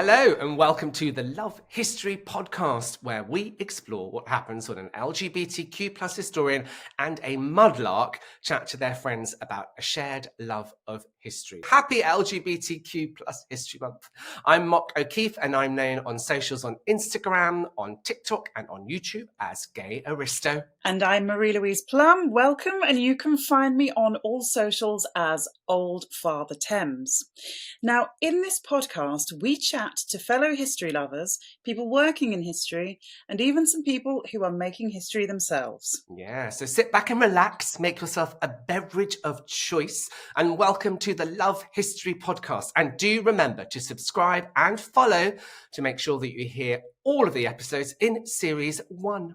Hello and welcome to the Love History Podcast, where we explore what happens when an LGBTQ plus historian and a mudlark chat to their friends about a shared love of history. Happy LGBTQ plus History Month. I'm Mock O'Keefe and I'm known on socials on Instagram, on TikTok and on YouTube as Gay Aristo. And I'm Marie-Louise Plum. Welcome, and you can find me on all socials as Old Father Thames. Now, in this podcast, we chat to fellow history lovers, people working in history, and even some people who are making history themselves. Yeah, so sit back and relax, make yourself a beverage of choice, and welcome to the Love History Podcast. And do remember to subscribe and follow to make sure that you hear all of the episodes in Series 1.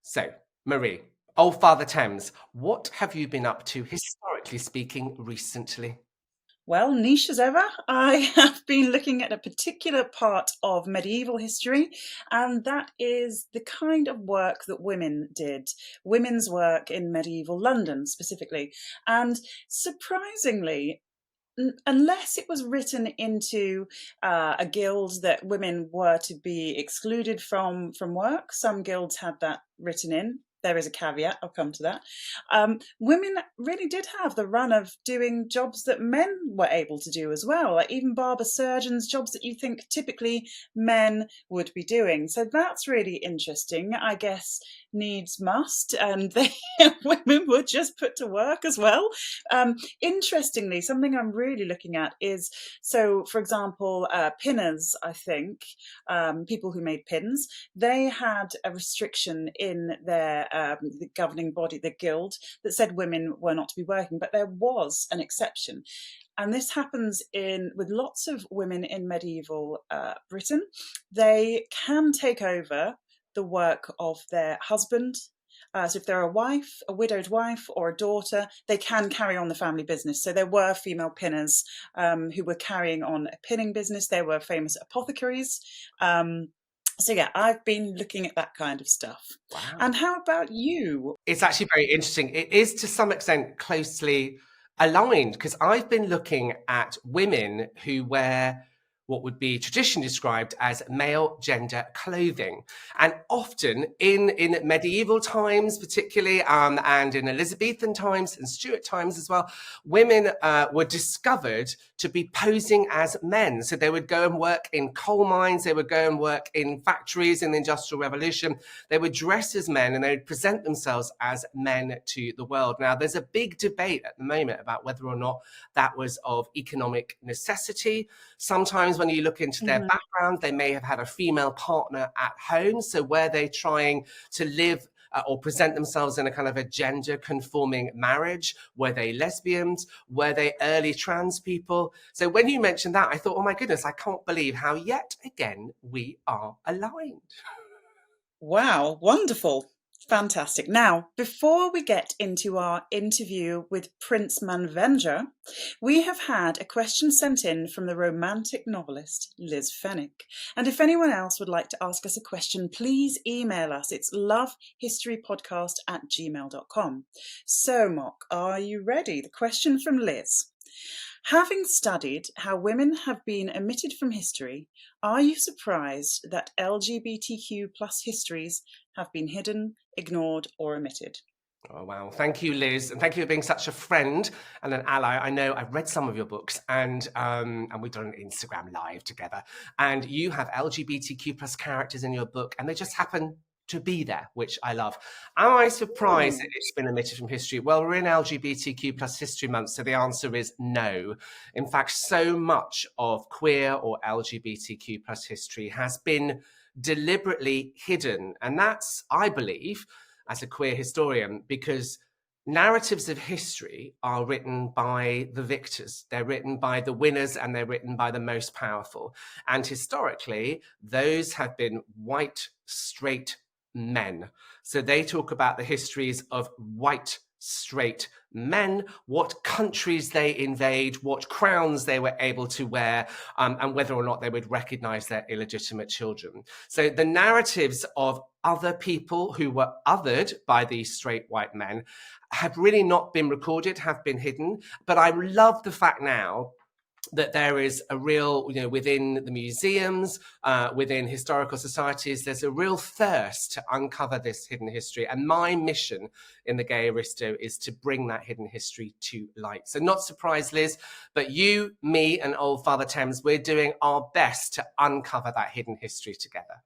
So, Marie, Old Father Thames, what have you been up to, historically speaking, recently? Well, niche as ever, I have been looking at a particular part of medieval history, and that is the kind of work that women did, women's work in medieval London specifically. And surprisingly, unless it was written into a guild that women were to be excluded from work, some guilds had that written in. There is a caveat, I'll come to that. Women really did have the run of doing jobs that men were able to do as well, like even barber surgeons, jobs that you think typically men would be doing. So that's really interesting. I guess needs must, and women were just put to work as well. Interestingly, something I'm really looking at is, so for example, pinners, I think, people who made pins, they had a restriction in their the governing body, the guild, that said women were not to be working, but there was an exception. And this happens with lots of women in medieval Britain. They can take over the work of their husband. So if they're a widowed wife or a daughter, they can carry on the family business. So there were female pinners who were carrying on a pinning business. There were famous apothecaries. So yeah, I've been looking at that kind of stuff. Wow. And how about you? It's actually very interesting. It is to some extent closely aligned, because I've been looking at women who wear what would be traditionally described as male gender clothing. And often in medieval times particularly, and in Elizabethan times and Stuart times as well, women were discovered to be posing as men. So they would go and work in coal mines, they would go and work in factories in the Industrial Revolution. They would dress as men and they would present themselves as men to the world. Now, there's a big debate at the moment about whether or not that was of economic necessity. Sometimes when you look into their background, they may have had a female partner at home. So were they trying to live or present themselves in a kind of a gender-conforming marriage? Were they lesbians? Were they early trans people? So when you mentioned that, I thought, oh my goodness, I can't believe how yet again we are aligned. Wow, wonderful. Fantastic. Now, before we get into our interview with Prince Manvendra, we have had a question sent in from the romantic novelist Liz Fennick. And if anyone else would like to ask us a question, please email us. It's lovehistorypodcast@gmail.com. So, Mock, are you ready? The question from Liz. Having studied how women have been omitted from history, are you surprised that LGBTQ plus histories have been hidden, ignored, or omitted? Oh, wow. Thank you, Liz. And thank you for being such a friend and an ally. I know I've read some of your books and we've done an Instagram live together. And you have LGBTQ plus characters in your book and they just happen to be there, which I love. Am I surprised that it's been omitted from history? Well, we're in LGBTQ plus History Month, so the answer is no. In fact, so much of queer or LGBTQ plus history has been deliberately hidden. And that's, I believe, as a queer historian, because narratives of history are written by the victors. They're written by the winners and they're written by the most powerful. And historically, those have been white, straight men. So they talk about the histories of white, straight men, what countries they invade, what crowns they were able to wear, and whether or not they would recognize their illegitimate children. So the narratives of other people who were othered by these straight white men have really not been recorded, have been hidden. But I love the fact now that there is a real, within the museums, within historical societies, there's a real thirst to uncover this hidden history. And my mission in the Gay Aristo is to bring that hidden history to light. So not surprised, Liz, but you, me, and old Father Thames, we're doing our best to uncover that hidden history together.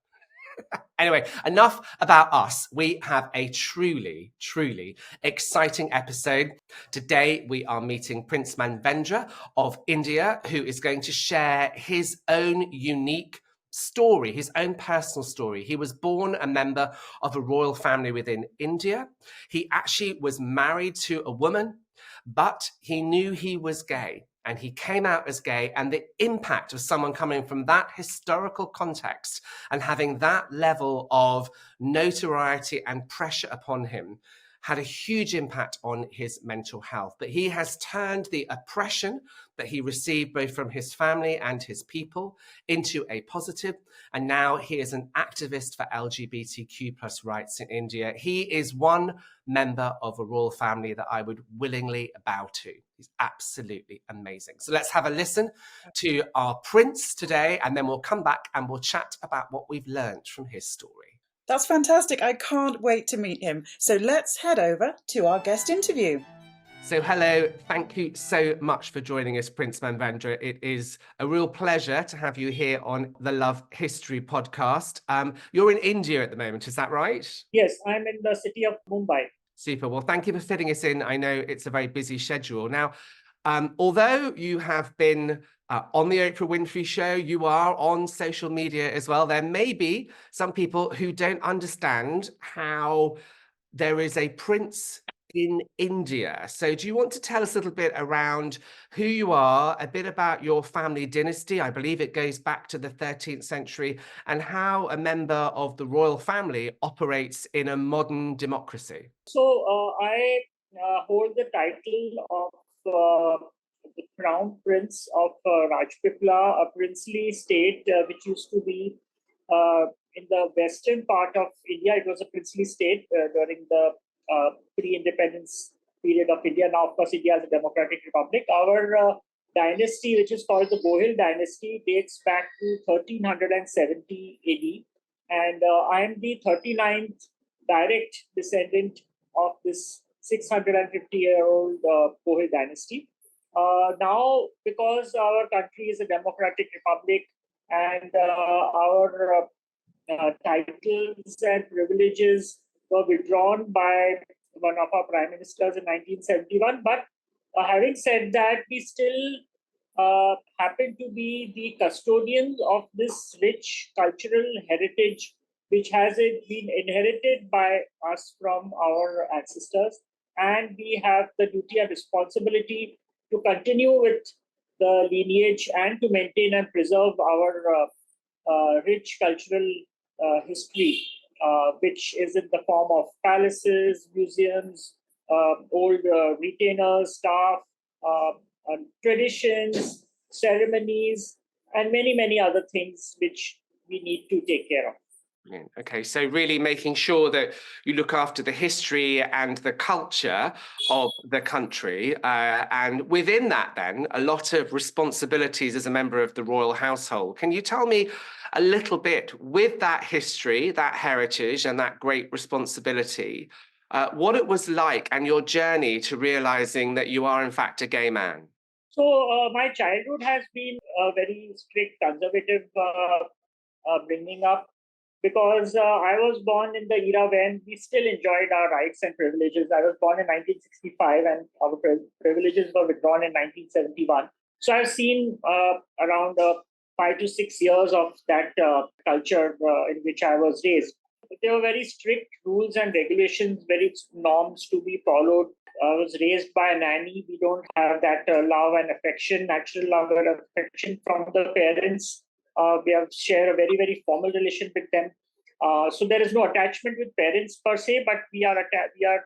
Anyway, enough about us. We have a truly, truly exciting episode. Today, we are meeting Prince Manvendra of India, who is going to share his own unique story, his own personal story. He was born a member of a royal family within India. He actually was married to a woman, but he knew he was gay. And he came out as gay, and the impact of someone coming from that historical context and having that level of notoriety and pressure upon him had a huge impact on his mental health. But he has turned the oppression that he received both from his family and his people into a positive. And now he is an activist for LGBTQ plus rights in India. He is one member of a royal family that I would willingly bow to. He's absolutely amazing. So let's have a listen to our prince today, and then we'll come back and we'll chat about what we've learned from his story. That's fantastic. I can't wait to meet him. So let's head over to our guest interview. So hello, thank you so much for joining us, Prince Manvendra. It is a real pleasure to have you here on the Love History podcast. You're in India at the moment, is that right? Yes, I'm in the city of Mumbai. Super. Well, thank you for fitting us in. I know it's a very busy schedule. Now, although you have been on the Oprah Winfrey Show, you are on social media as well. There may be some people who don't understand how there is a prince in India. So do you want to tell us a little bit around who you are, a bit about your family dynasty? I believe it goes back to the 13th century, and how a member of the royal family operates in a modern democracy. So I hold the title of the Crown Prince of Rajpipla, a princely state which used to be in the western part of India. It was a princely state during the pre-independence period of India. Now, of course, India is a democratic republic. Our dynasty, which is called the Gohil dynasty, dates back to 1370 AD. And I am the 39th direct descendant of this 650-year-old Gohil dynasty. Now, because our country is a democratic republic and our titles and privileges were withdrawn by one of our prime ministers in 1971. But having said that, we still happen to be the custodians of this rich cultural heritage, which has been inherited by us from our ancestors. And we have the duty and responsibility to continue with the lineage and to maintain and preserve our rich cultural history, which is in the form of palaces, museums, old retainers, staff, traditions, ceremonies, and many, many other things which we need to take care of. Okay, so really making sure that you look after the history and the culture of the country. And within that, then, a lot of responsibilities as a member of the royal household. Can you tell me a little bit, with that history, that heritage, and that great responsibility, what it was like and your journey to realizing that you are, in fact, a gay man? So my childhood has been a very strict, conservative bringing up, because I was born in the era when we still enjoyed our rights and privileges. I was born in 1965 and our privileges were withdrawn in 1971. So I've seen around 5 to 6 years of that culture in which I was raised. There were very strict rules and regulations, very norms to be followed. I was raised by a nanny. We don't have that love and affection, natural love and affection from the parents. We have share a very, very formal relation with them. So there is no attachment with parents per se, but we are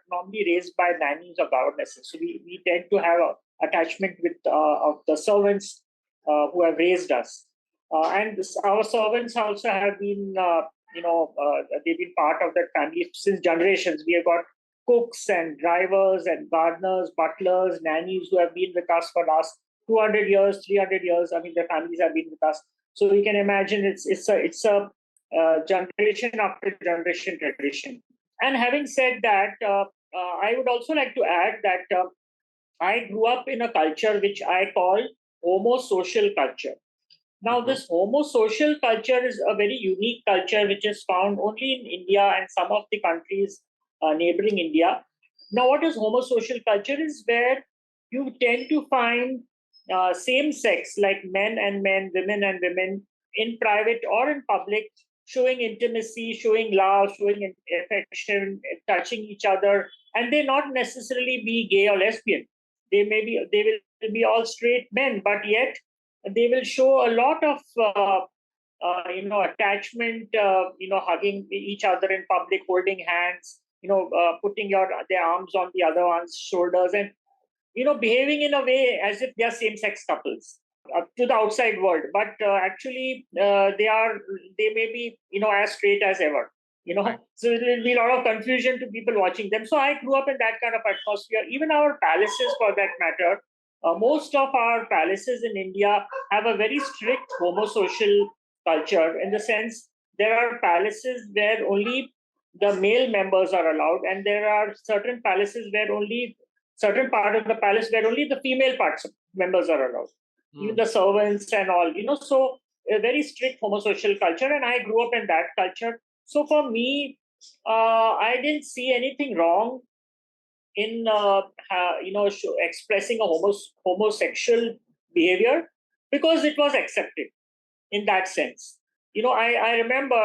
normally raised by nannies or governesses. So we tend to have an attachment with of the servants who have raised us. And our servants also have been, they've been part of that family since generations. We have got cooks and drivers and gardeners, butlers, nannies who have been with us for the last 200 years, 300 years. I mean, their families have been with us. So we can imagine it's a generation after generation tradition. And having said that, I would also like to add that I grew up in a culture which I call homo-social culture. Now, this homo-social culture is a very unique culture which is found only in India and some of the countries neighboring India. Now, what is homo-social culture is where you tend to find same sex, like men and men, women and women, in private or in public, showing intimacy, showing love, showing affection, touching each other, and they not necessarily be gay or lesbian. They will be all straight men, but yet they will show a lot of attachment, hugging each other in public, holding hands, putting their arms on the other one's shoulders, and behaving in a way as if they are same-sex couples to the outside world. But actually, they may be as straight as ever. Right. So it will be a lot of confusion to people watching them. So I grew up in that kind of atmosphere. Even our palaces, for that matter, most of our palaces in India have a very strict homosocial culture, in the sense there are palaces where only the male members are allowed, and there are certain palaces where only certain part of the palace where only the female parts members are allowed, even the servants and all. So a very strict homosocial culture, and I grew up in that culture. So for me, I didn't see anything wrong in expressing a homosexual behavior, because it was accepted in that sense. I remember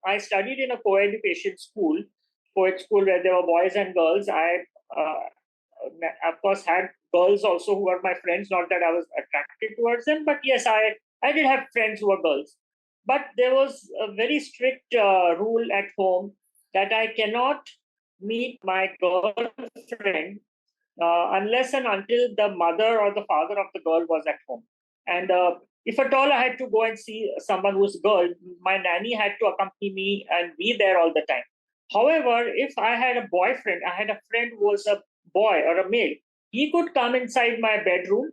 I studied in a co-education school, where there were boys and girls. I of course had girls also who were my friends. Not that I was attracted towards them, but yes, I did have friends who were girls. But there was a very strict rule at home that I cannot meet my girlfriend unless and until the mother or the father of the girl was at home. And if at all I had to go and see someone who's a girl, my nanny had to accompany me and be there all the time. However, if I had a boyfriend, I had a friend who was a boy or a male, he could come inside my bedroom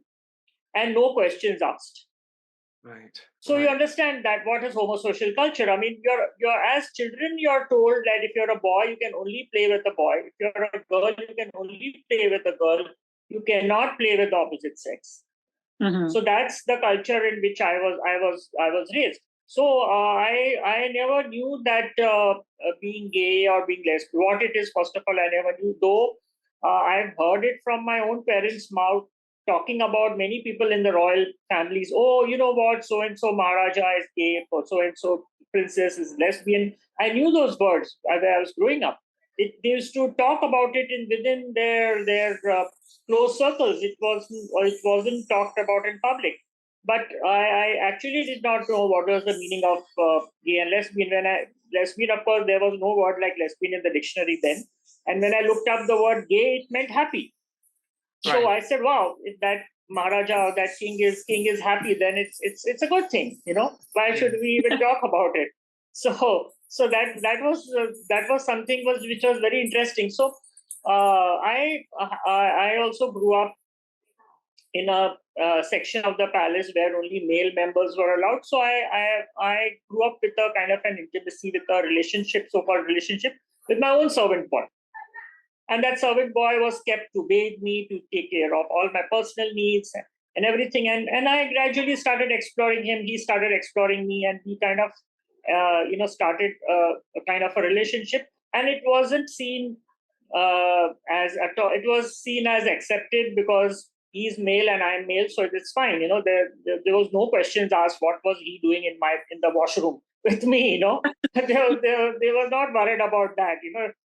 and no questions asked. Right. So you understand that what is homosocial culture? I mean, you're as children, you're told that if you're a boy, you can only play with a boy. If you're a girl, you can only play with a girl. You cannot play with the opposite sex. So that's the culture in which I was raised. So I never knew that being gay or being lesbian, what it is. First of all, I never knew. Though I've heard it from my own parents' mouth, talking about many people in the royal families. Oh, you know what? So and so Maharaja is gay, or so and so princess is lesbian. I knew those words as I was growing up. They used to talk about it within their close circles. It wasn't talked about in public. But I actually did not know what was the meaning of gay and lesbian. Lesbian, of course, there was no word like lesbian in the dictionary then. And when I looked up the word gay, it meant happy. So I said, wow, if that Maharaja or that king is happy, then it's a good thing. Why should we even talk about it? So that was something which was very interesting. So I also grew up in a section of the palace where only male members were allowed. So I grew up with a kind of an intimacy, with a relationship, so-called relationship, with my own servant boy. And that servant boy was kept to bathe me, to take care of all my personal needs and everything. And I gradually started exploring him. He started exploring me, and we kind of, started a kind of a relationship. And it wasn't seen as at all. It was seen as accepted because he's male and I'm male, so it's fine. There was no questions asked. What was he doing in the washroom with me? They were not worried about that.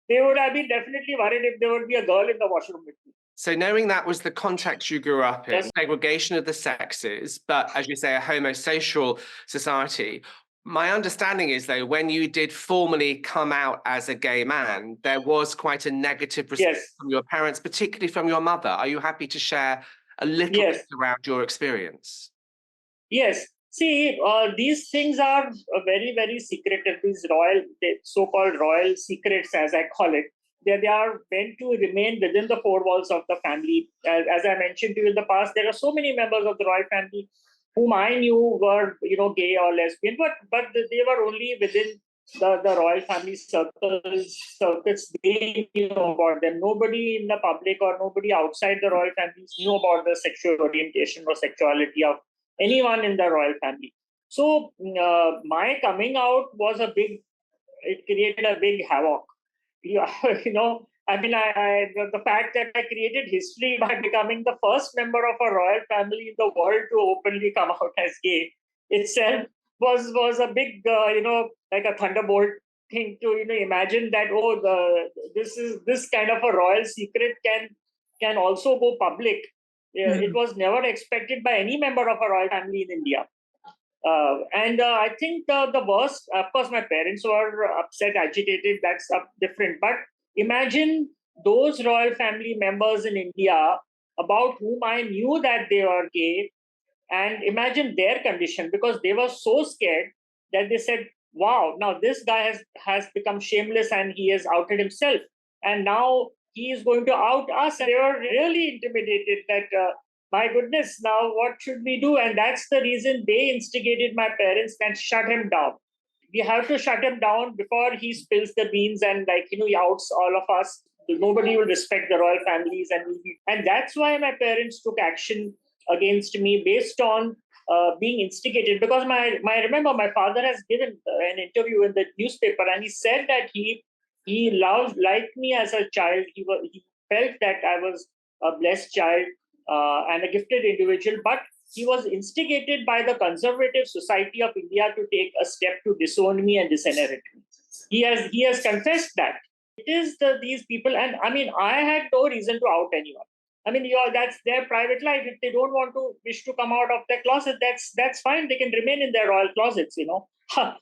They would have been definitely worried if there would be a girl in the washroom with me. So knowing that was the context you grew up in, segregation of the sexes, but as you say, a homosocial society. My understanding is, though, when you did formally come out as a gay man, there was quite a negative response from your parents, particularly from your mother. Are you happy to share a little bit around your experience? Yes. See, these things are very, very secretive. These so-called royal secrets, as I call it, they are meant to remain within the four walls of the family. As I mentioned to you in the past, there are so many members of the royal family whom I knew were, gay or lesbian, but they were only within the royal family circuits. They knew about them. Nobody in the public or nobody outside the royal families knew about the sexual orientation or sexuality of anyone in the royal family. So my coming out was it created a big havoc. The fact that I created history by becoming the first member of a royal family in the world to openly come out as gay itself was a big, like a thunderbolt thing to imagine that this kind of a royal secret can also go public. It was never expected by any member of a royal family in India. And I think the worst, of course, my parents were upset, agitated, that's different. But imagine those royal family members in India about whom I knew that they were gay, and imagine their condition, because they were so scared that they said, wow, now this guy has become shameless and he has outed himself. And now he is going to out us. And they were really intimidated that, my goodness, now what should we do? And that's the reason they instigated my parents and shut him down. We have to shut him down before he spills the beans and he outs all of us. Nobody will respect the royal families. And that's why my parents took action against me based on being instigated. Because I remember my father has given an interview in the newspaper, and he said that he liked me as a child. He felt that I was a blessed child and a gifted individual, but he was instigated by the conservative society of India to take a step to disown me and disinherit me. He has confessed that. It is these people, and I had no reason to out anyone. That's their private life. If they don't wish to come out of their closet, that's fine. They can remain in their royal closets.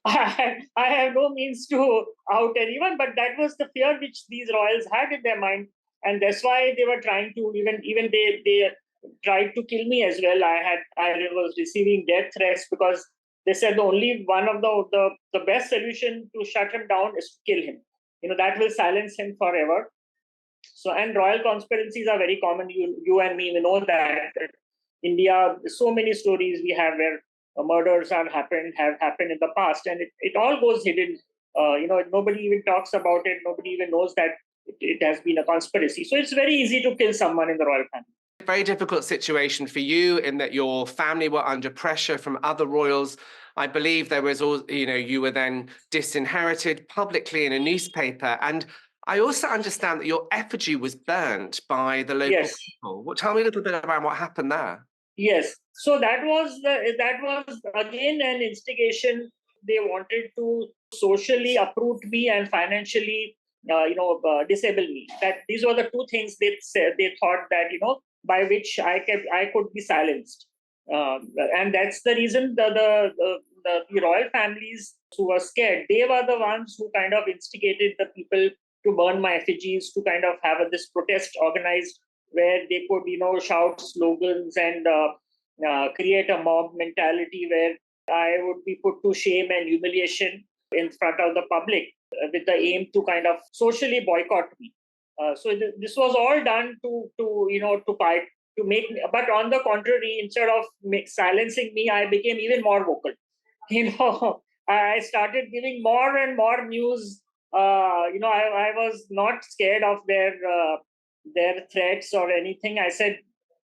I have no means to out anyone, but that was the fear which these royals had in their mind, and that's why they were trying to even they tried to kill me as well. I was receiving death threats because they said the only one of the best solution to shut him down is to kill him. That will silence him forever. So, and royal conspiracies are very common. You and me, we know that India, so many stories we have where murders have happened in the past, and it all goes hidden. Nobody even talks about it. Nobody even knows that it has been a conspiracy. So it's very easy to kill someone in the royal family. Very difficult situation for you in that your family were under pressure from other royals. I believe there was you were then disinherited publicly in a newspaper, and I also understand that your effigy was burned by the local people. Tell me a little bit about what happened there. Yes. So that was again an instigation. They wanted to socially uproot me and financially, disable me. That these were the two things they thought that by which I could be silenced. And that's the reason the royal families who were scared, they were the ones who kind of instigated the people to burn my effigies, to kind of have this protest organized where they could, shout slogans and create a mob mentality where I would be put to shame and humiliation in front of the public with the aim to kind of socially boycott me. So this was all done to make me. But on the contrary, instead of silencing me, I became even more vocal. I started giving more and more news. I was not scared of their threats or anything. I said,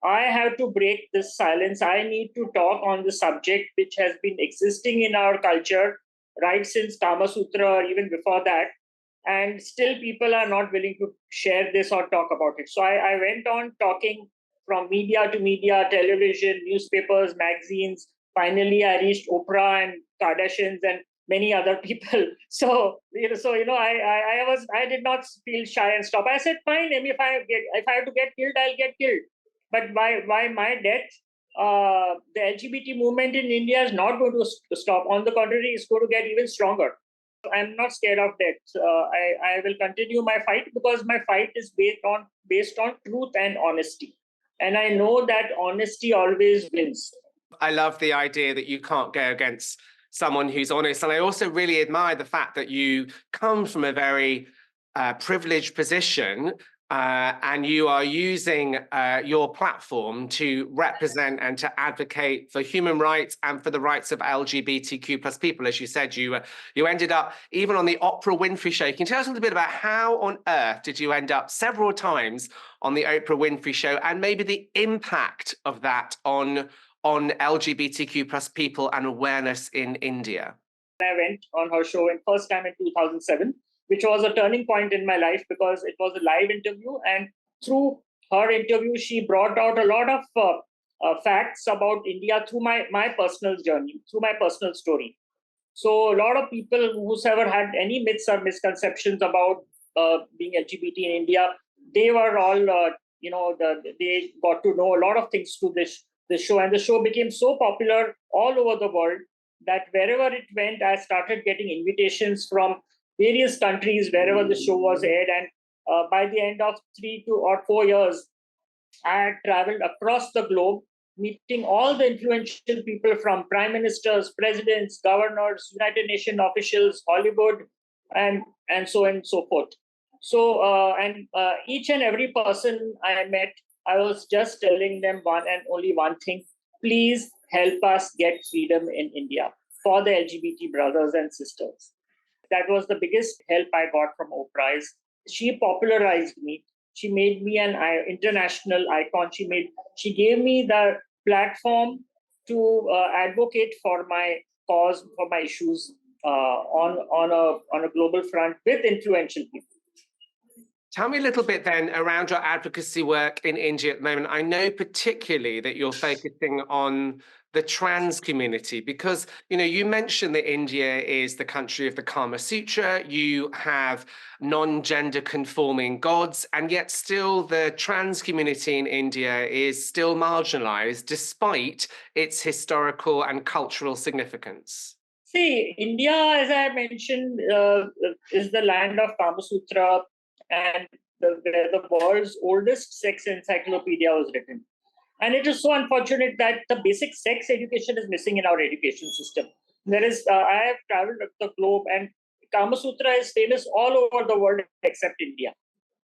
I have to break this silence. I need to talk on the subject which has been existing in our culture right since Kama Sutra, or even before that. And still people are not willing to share this or talk about it. So I went on talking from media to media, television, newspapers, magazines. Finally, I reached Oprah and Kardashians and many other people. So I did not feel shy and stop. I said, fine, if I have to get killed, I'll get killed. But by my death, the LGBT movement in India is not going to stop. On the contrary, it's going to get even stronger. I'm not scared of death. I will continue my fight because my fight is based on truth and honesty. And I know that honesty always wins. I love the idea that you can't go against someone who's honest. And I also really admire the fact that you come from a very privileged position, and you are using your platform to represent and to advocate for human rights and for the rights of LGBTQ plus people. As you said, you ended up even on the Oprah Winfrey Show. Can you tell us a little bit about how on earth did you end up several times on the Oprah Winfrey Show, and maybe the impact of that on LGBTQ plus people and awareness in India? I went on her show first time in 2007, which was a turning point in my life because it was a live interview. And through her interview, she brought out a lot of facts about India through my personal journey, through my personal story. So a lot of people who's ever had any myths or misconceptions about being LGBT in India, they were all, they got to know a lot of things through this show. And the show became so popular all over the world that wherever it went, I started getting invitations from various countries wherever the show was aired. And by the end of 3 or 4 years, I had traveled across the globe, meeting all the influential people from prime ministers, presidents, governors, United Nations officials, Hollywood, and so on and so forth. So, each and every person I met, I was just telling them one and only one thing: please help us get freedom in India for the LGBT brothers and sisters. That was the biggest help I got from Oprah. She popularized me. She made me an international icon. She gave me the platform to advocate for my cause, for my issues on a global front with influential people. Tell me a little bit then around your advocacy work in India at the moment. I know particularly that you're focusing on the trans community because, you mentioned that India is the country of the Kama Sutra. You have non-gender conforming gods, and yet still the trans community in India is still marginalized despite its historical and cultural significance. See, India, as I mentioned, is the land of Kama Sutra, and where the world's oldest sex encyclopedia was written. And it is so unfortunate that the basic sex education is missing in our education system. I have traveled the globe, and Kama Sutra is famous all over the world except India.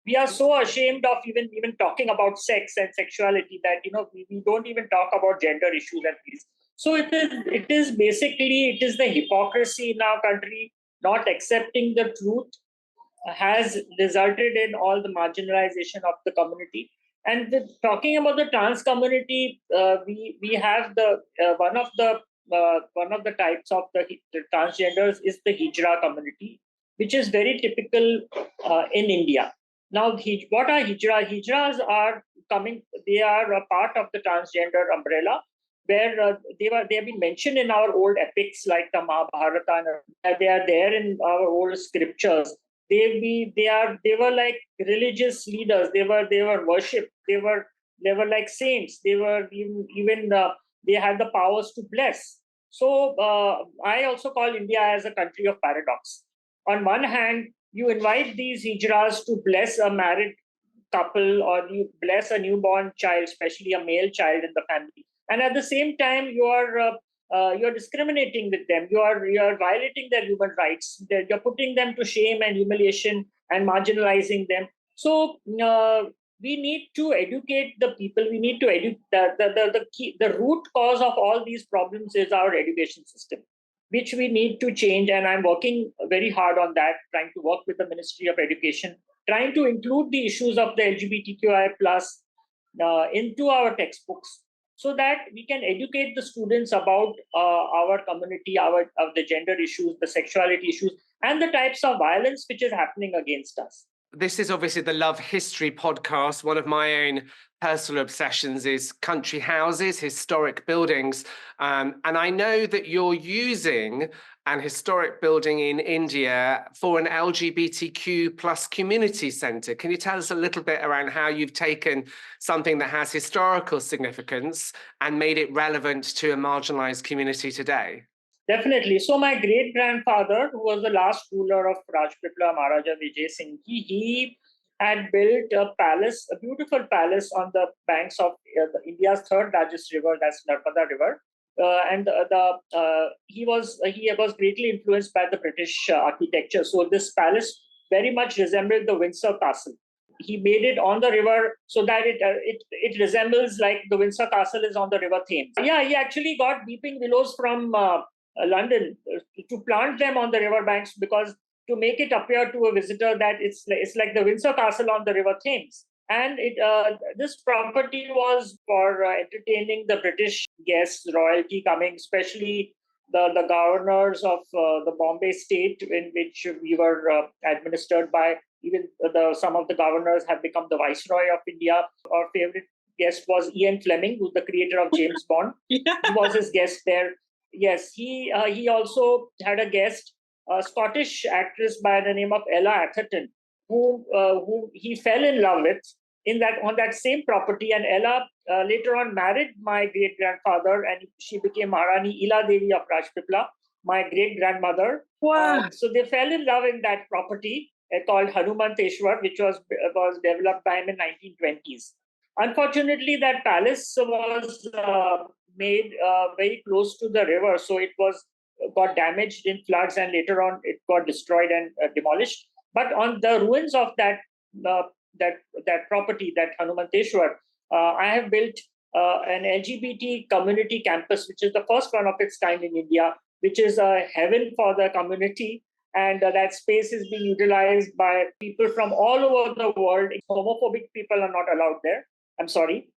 We are so ashamed of even talking about sex and sexuality that we don't even talk about gender issues and things. So it is the hypocrisy in our country, not accepting the truth, has resulted in all the marginalization of the community. And talking about the trans community, we have the one of the types of the transgenders is the Hijra community, which is very typical in India. Now, what are Hijra? Hijras are coming; they are a part of the transgender umbrella, where they have been mentioned in our old epics like the Mahabharata, and they are there in our old scriptures. They were like religious leaders. They were worshipped. They were like saints. They were even they had the powers to bless. So I also call India as a country of paradox. On one hand, you invite these hijras to bless a married couple, or you bless a newborn child, especially a male child in the family, and at the same time you're discriminating with them. You are violating their human rights. You're putting them to shame and humiliation and marginalizing them. So we need to educate the people. We need to educate the root cause of all these problems is our education system, which we need to change. And I'm working very hard on that, trying to work with the Ministry of Education, trying to include the issues of the LGBTQI plus into our textbooks, so that we can educate the students about our community, of the gender issues, the sexuality issues, and the types of violence which is happening against us. This is obviously the Love History podcast. One of my own personal obsessions is country houses, historic buildings. And I know that you're using an historic building in India for an LGBTQ plus community centre. Can you tell us a little bit around how you've taken something that has historical significance and made it relevant to a marginalised community today? Definitely. So my great-grandfather, who was the last ruler of Rajpipla, Maharaja Vijay Singh, he had built a palace, a beautiful palace on the banks of India's third largest river, that's Narmada River. He was greatly influenced by the British architecture. So this palace very much resembled the Windsor Castle. He made it on the river so that it resembles like the Windsor Castle is on the River Thames. Yeah, he actually got weeping willows from London to plant them on the river banks, because to make it appear to a visitor that it's like the Windsor Castle on the River Thames. And this property was for entertaining the British guests, royalty coming, especially the governors of the Bombay state, in which we were administered by. Even some of the governors have become the Viceroy of India. Our favorite guest was Ian Fleming, who's the creator of James Bond. Yeah. He was his guest there. Yes, he also had a guest, a Scottish actress by the name of Ella Atherton, who he fell in love with on that same property. And Ella later on married my great-grandfather, and she became Maharani Ila Devi of Rajpipla, my great-grandmother. Wow. So they fell in love in that property called Hanumanteshwar, which was developed by him in 1920s. Unfortunately, that palace was made very close to the river, so it got damaged in floods, and later on it got destroyed and demolished. But on the ruins of that property, that Hanumanteshwar, I have built an LGBT community campus, which is the first one of its kind in India, which is a heaven for the community. And that space is being utilized by people from all over the world. Homophobic people are not allowed there. I'm sorry.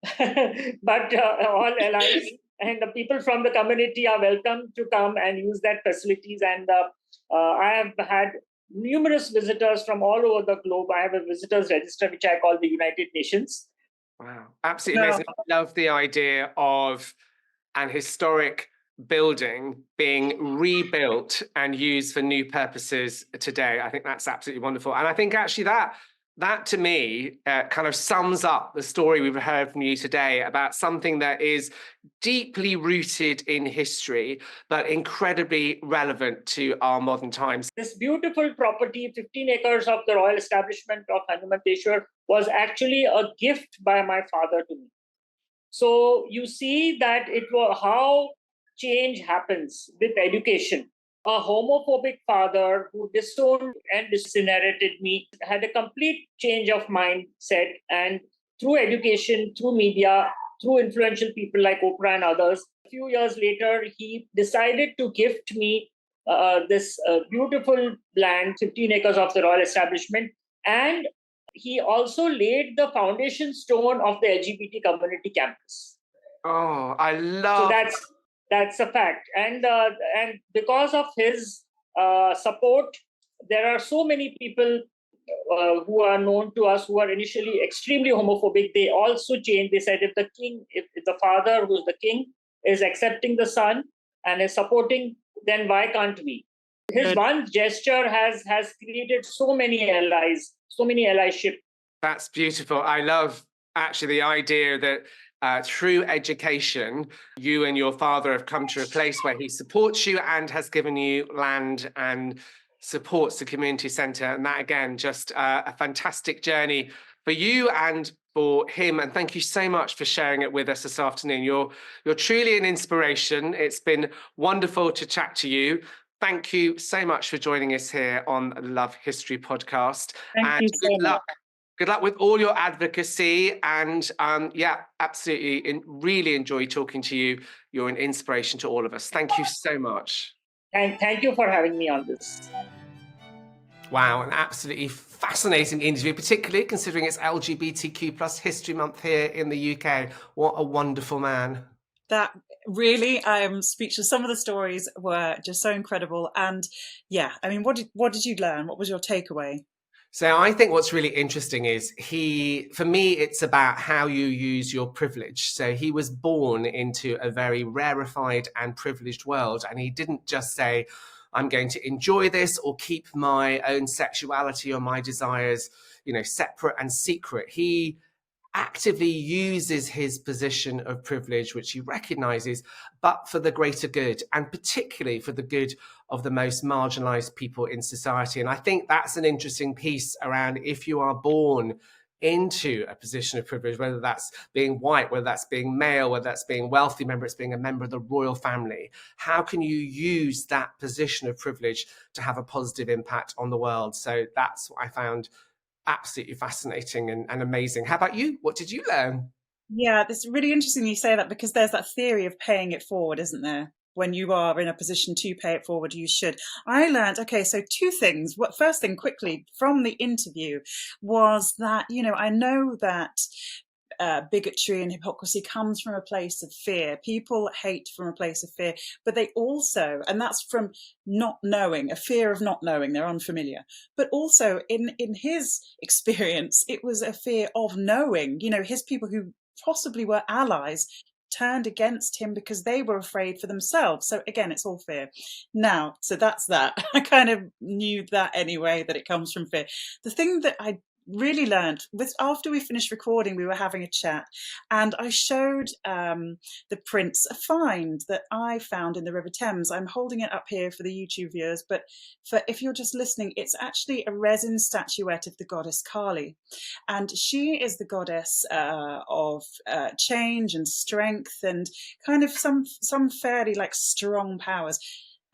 But all allies and the people from the community are welcome to come and use that facilities. And I have had numerous visitors from all over the globe. I have a visitors register, which I call the United Nations. Wow, absolutely amazing. I love the idea of an historic building being rebuilt and used for new purposes today. I think that's absolutely wonderful. And I think actually that to me kind of sums up the story we've heard from you today about something that is deeply rooted in history, but incredibly relevant to our modern times. This beautiful property, 15 acres of the royal establishment of Hanumanteshwar, was actually a gift by my father to me. So you see that it was how change happens with education. A homophobic father who disowned and disinherited me had a complete change of mindset, and through education, through media, through influential people like Oprah and others, a few years later, he decided to gift me this beautiful land, 15 acres of the royal establishment. And he also laid the foundation stone of the LGBT community campus. Oh, I love So that's a fact. And because of his support, there are so many people who are known to us who are initially extremely homophobic. They also changed. They said, if the father, who's the king, is accepting the son and is supporting, then why can't we? His one gesture has created so many allies, so many allyship. That's beautiful. I love actually the idea that through education, you and your father have come to a place where he supports you and has given you land and supports the community centre. And that, again, just a fantastic journey for you and for him. And thank you so much for sharing it with us this afternoon. You're truly an inspiration. It's been wonderful to chat to you. Thank you so much for joining us here on the Love History podcast. Thank you so much. Good luck with all your advocacy. And absolutely, really enjoy talking to you. You're an inspiration to all of us. Thank you so much. Thank you for having me on this. Wow, an absolutely fascinating interview, particularly considering it's LGBTQ+ History Month here in the UK. What a wonderful man. That really, I am speechless. Some of the stories were just so incredible. And yeah, I mean, what did you learn? What was your takeaway? So I think what's really interesting is for me, it's about how you use your privilege. So he was born into a very rarefied and privileged world. And he didn't just say, I'm going to enjoy this or keep my own sexuality or my desires, separate and secret. He actively uses his position of privilege, which he recognizes, but for the greater good, and particularly for the good of the most marginalized people in society. And I think that's an interesting piece around, if you are born into a position of privilege, whether that's being white, whether that's being male, whether that's being wealthy member, it's being a member of the royal family. How can you use that position of privilege to have a positive impact on the world? So that's what I found absolutely fascinating and amazing. How about you? What did you learn? Yeah, it's really interesting you say that, because there's that theory of paying it forward, isn't there? When you are in a position to pay it forward, you should. I learned, okay, so two things. First thing, quickly, from the interview was that, I know that bigotry and hypocrisy comes from a place of fear. People hate from a place of fear, but they also, and that's from not knowing, a fear of not knowing, they're unfamiliar. But also in his experience, it was a fear of knowing. His people who possibly were allies turned against him because they were afraid for themselves. So again, it's all fear. Now, so that's that. I kind of knew that anyway, that it comes from fear. The thing that I really learned was, after we finished recording, we were having a chat, and I showed the prince a find that I found in the River Thames. I'm holding it up here for the YouTube viewers, but if you're just listening, it's actually a resin statuette of the goddess Kali, and she is the goddess of change and strength and kind of some fairly strong powers.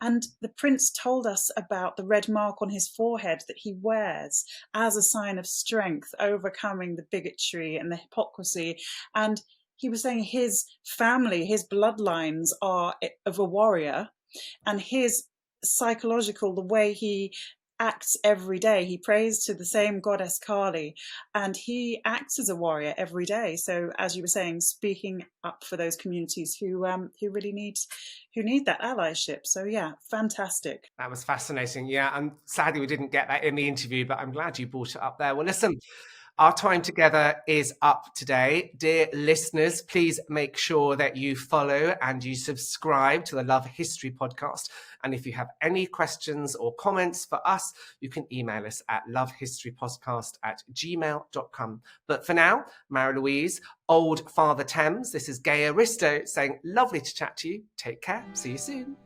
And the prince told us about the red mark on his forehead that he wears as a sign of strength, overcoming the bigotry and the hypocrisy. And he was saying his family, his bloodlines are of a warrior, and his psychological, the way he acts every day, he prays to the same goddess Kali, and he acts as a warrior every day. So, as you were saying, speaking up for those communities who really need that allyship. So yeah, fantastic. That was fascinating. Yeah, and sadly we didn't get that in the interview, but I'm glad you brought it up there. Well, listen, our time together is up today. Dear listeners, please make sure that you follow and you subscribe to the Love History podcast. And if you have any questions or comments for us, you can email us at lovehistorypodcast@gmail.com. But for now, Mary Louise, Old Father Thames, this is Gay Aristo saying lovely to chat to you. Take care. See you soon.